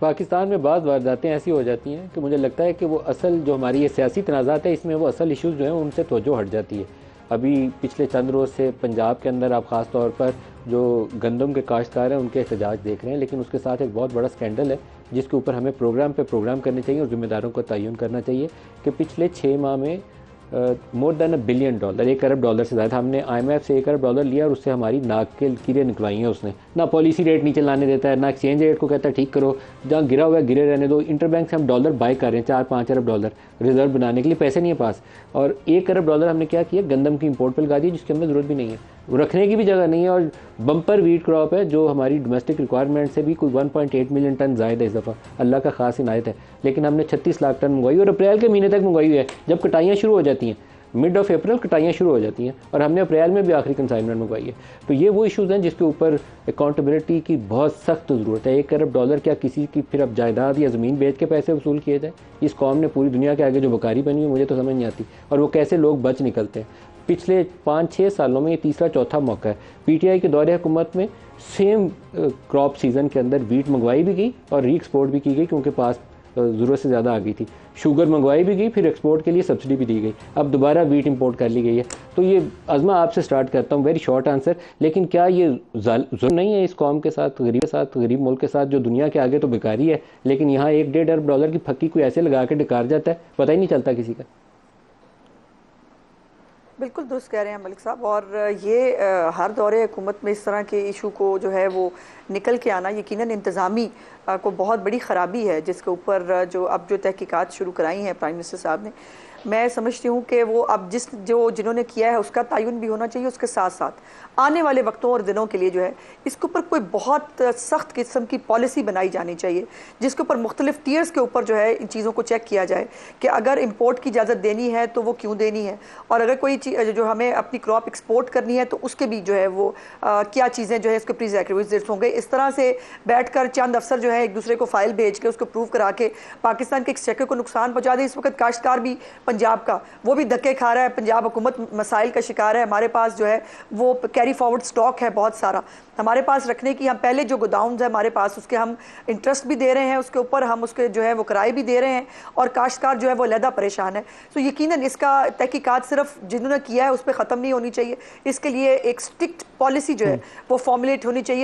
पाकिस्तान में बाज़ वारदातें ऐसी हो जाती हैं कि मुझे लगता है कि वो असल जो हमारी ये सियासी तनाज़ात है, इसमें वो असल इश्यूज़ जो हैं उनसे तवज्जो हट जाती है। अभी पिछले चंद रोज़ से पंजाब के अंदर आप ख़ास तौर पर जो गंदम के काश्तकार हैं उनके एहतजाज देख रहे हैं, लेकिन उसके साथ एक बहुत बड़ा स्कैंडल है जिसके ऊपर हमें प्रोग्राम पे प्रोग्राम करने चाहिए और ज़िम्मेदारों को तयन करना चाहिए कि पिछले 6 माह में मोर देन $1 बिलियन, $1 अरब से ज़्यादा हमने IMF से $1 अरब लिया और उससे हमारी नाक के कीड़े निकलवाई हैं उसने। ना पॉलिसी रेट नीचे लाने देता है, ना एक्सचेंज रेट को कहता है ठीक करो, जहाँ गिरा हुआ है गिरे रहने दो। इंटरबैंक से हम डॉलर बाय कर रहे हैं, $4-5 अरब रिजर्व बनाने के लिए पैसे नहीं है पास, और $1 अरब हमने क्या किया, गंदम की इंपोर्ट पर लगा दी जिसकी हमें ज़रूरत भी नहीं है, रखने की भी जगह नहीं है। और बम्पर वीट क्रॉप है जो हमारी डोमेस्टिक रिक्वायरमेंट से भी कोई 1.8 मिलियन टन ज़ायद है इस दफ़ा, अल्लाह का खास इनायत है, लेकिन हमने 36 लाख टन मंगवाई और अप्रैल के महीने तक मंगवाई हुई है। जब कटाइयाँ शुरू हो जाती हैं मिड ऑफ अप्रैल कटाइयाँ शुरू हो जाती हैं और हमने अप्रैल में भी आखिरी कंसाइनमेंट मंगवाई है। तो ये वो इश्यूज़ हैं जिसके ऊपर अकाउंटेबिलिटी की बहुत सख्त ज़रूरत है। $1 अरब क्या किसी की फिर अब जायदाद या ज़मीन बेच के पैसे वसूल किए जाए? इस कौम ने पूरी दुनिया के आगे जो बकारी बनी हुई मुझे तो समझ नहीं आती, और वो कैसे लोग बच निकलते हैं। पिछले 5-6 सालों में ये तीसरा चौथा मौका है। PTI के दौरे हुकूमत में सेम क्रॉप सीज़न के अंदर वीट मंगवाई भी गई और री एक्सपोर्ट भी की गई क्योंकि पास ज़रूरत से ज़्यादा आ गई थी। शुगर मंगवाई भी गई, फिर एक्सपोर्ट के लिए सब्सिडी भी दी गई, अब दोबारा वीट इंपोर्ट कर ली गई है। तो ये अज़मा आपसे स्टार्ट करता हूँ, वेरी शॉर्ट आंसर, लेकिन क्या ये जुल्म नहीं है इस कौम के साथ, गरीब मुल्क के साथ जो दुनिया के आगे तो बेकारी है, लेकिन यहाँ $1-1.5 अरब की फक्की कोई ऐसे लगा के डकार जाता है, पता ही नहीं चलता किसी का। बिल्कुल दुरुस्त कह रहे हैं मलिक साहब। और ये हर दौरे हुकूमत में इस तरह के इशू को जो है वो निकल के आना यकीनन इंतज़ामी को बहुत बड़ी ख़राबी है, जिसके ऊपर जो तहकीकात शुरू कराई हैं प्राइम मिनिस्टर साहब ने, मैं समझती हूँ कि वो अब जिन्होंने किया है उसका तयन भी होना चाहिए। उसके साथ साथ आने वाले वक्तों और दिनों के लिए जो है इसके ऊपर कोई बहुत सख्त किस्म की पॉलिसी बनाई जानी चाहिए, जिसके ऊपर मुख्तलिफ टीयर्स के ऊपर जो है इन चीज़ों को चेक किया जाए कि अगर इम्पोर्ट की इजाज़त देनी है तो वो क्यों देनी है, और अगर कोई जो हमें अपनी क्रॉप एक्सपोर्ट करनी है तो उसके भी जो है वो क्या चीज़ें जो है इसके प्रीरेक्विजिट्स होंगे। इस तरह से बैठकर चंद अफसर जो है एक दूसरे को फाइल भेज के उसको प्रूव करा के पाकिस्तान के एक्सचेकर को नुकसान पहुँचा दे। इस वक्त काश्तकार भी पंजाब का वो भी धक्के खा रहा है, पंजाब हुकूमत मसाइल का शिकार है। हमारे पास जो है वो कैरी फॉरवर्ड स्टॉक है बहुत सारा हमारे पास रखने की, हम पहले जो गोदाउन्स है हमारे पास उसके हम इंटरेस्ट भी दे रहे हैं, उसके ऊपर हम उसके जो है वो किराए भी दे रहे हैं, और काश्तकार जो है वो अलहदा परेशान है। तो यकीनन इसका तहकीकात सिर्फ जिन्होंने किया है उस पर ख़त्म नहीं होनी चाहिए, इसके लिए एक स्ट्रिक्ट पॉलिसी जो है वो फॉर्मुलेट होनी चाहिए।